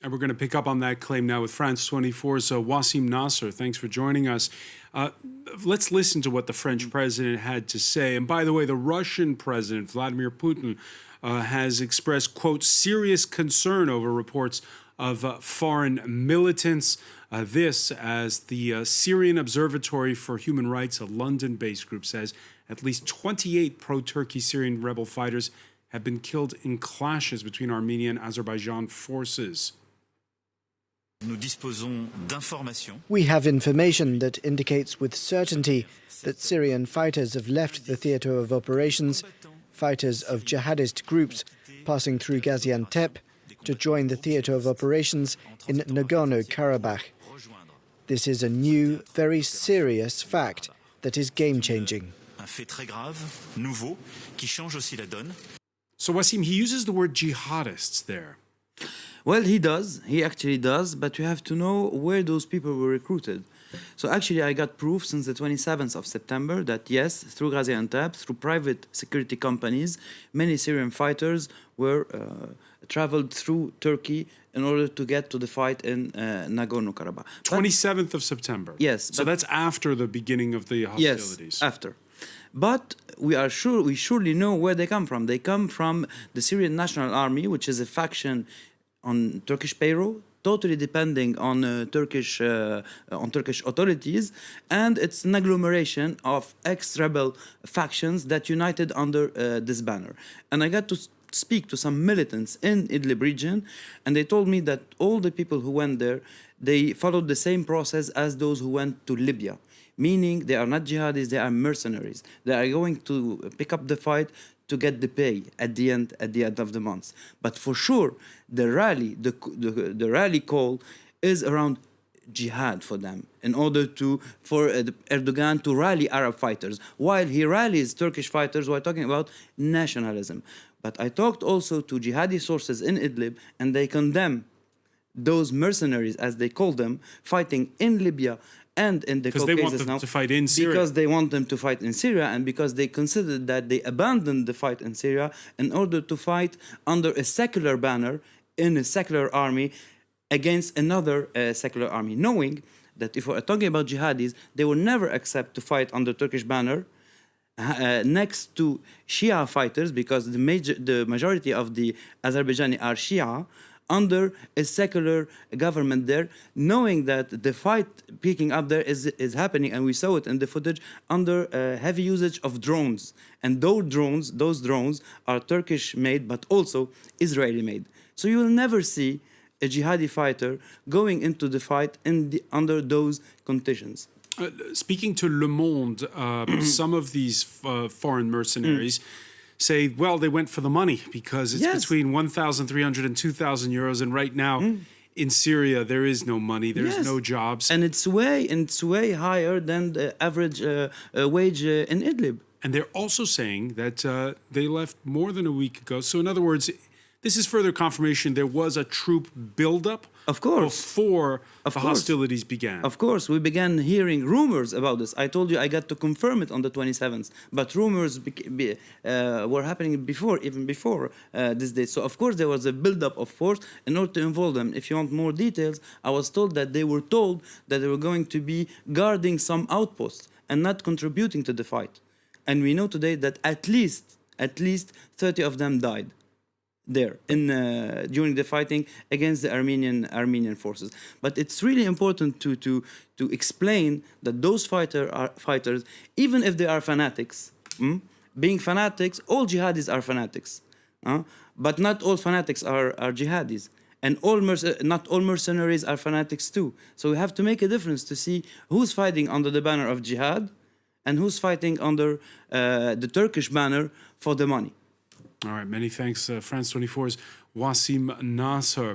And we're going to pick up on that claim now with France 24's Wassim Nasr. Thanks for joining us. Let's listen to what the French president had to say. And by the way, the Russian president, Vladimir Putin, has expressed, quote, serious concern over reports of foreign militants. This, as the Syrian Observatory for Human Rights, a London-based group, says, at least 28 pro-Turkey Syrian rebel fighters have been killed in clashes between Armenia and Azerbaijan forces. We have information that indicates with certainty that Syrian fighters have left the theatre of operations, fighters of jihadist groups passing through Gaziantep, to join the theatre of operations in Nagorno-Karabakh. This is a new, very serious fact that is game-changing. So, Wassim, he uses the word jihadists there. Well, he does. He actually does. But you have to know where those people were recruited. So actually, I got proof since the 27th of September that, yes, through Gaziantep, through private security companies, many Syrian fighters were traveled through Turkey in order to get to the fight in Nagorno-Karabakh. 27th of September. Yes. So that's after the beginning of the hostilities. Yes, after. But we surely know where they come from. They come from the Syrian National Army, which is a faction on Turkish payroll, totally depending on Turkish authorities, and it's an agglomeration of ex-rebel factions that united under this banner. And I got to speak to some militants in Idlib region, and they told me that all the people who went there, they followed the same process as those who went to Libya, meaning they are not jihadis, they are mercenaries. They are going to pick up the fight to get the pay at the end of the month. But for sure, the rally, the rally call is around jihad for them, in order for Erdogan to rally Arab fighters. While he rallies Turkish fighters, we're talking about nationalism. But I talked also to jihadi sources in Idlib, and they condemn those mercenaries, as they call them, fighting in Libya and in the Caucasus now. Because they want them to fight in Syria. Because they want them to fight in Syria, and because they considered that they abandoned the fight in Syria in order to fight under a secular banner in a secular army against another secular army, knowing that if we're talking about jihadis, they will never accept to fight under Turkish banner next to Shia fighters, because the majority of the Azerbaijani are Shia, under a secular government there, knowing that the fight picking up there is happening, and we saw it in the footage, under heavy usage of drones. And those drones are Turkish-made, but also Israeli-made. So you will never see a jihadi fighter going into the fight under those conditions. Speaking to Le Monde, some of these foreign mercenaries say, well, they went for the money because it's between 1,300 and 2,000 euros. And right now in Syria, there is no money. There's no jobs. And it's way higher than the average wage in Idlib. And they're also saying that they left more than a week ago. So in other words, this is further confirmation there was a troop buildup before the hostilities began. Of course, we began hearing rumors about this. I told you I got to confirm it on the 27th, but rumors were happening even before this date. So of course there was a buildup of force in order to involve them. If you want more details, I was told that they were told that they were going to be guarding some outposts and not contributing to the fight. And we know today that at least 30 of them died there during the fighting against the Armenian forces. But it's really important to explain that those fighters, even if they are fanatics, being fanatics, all jihadis are fanatics, but not all fanatics are jihadis. And not all mercenaries are fanatics too. So we have to make a difference to see who's fighting under the banner of jihad and who's fighting under the Turkish banner for the money. All right, many thanks, France 24's Wassim Nasr.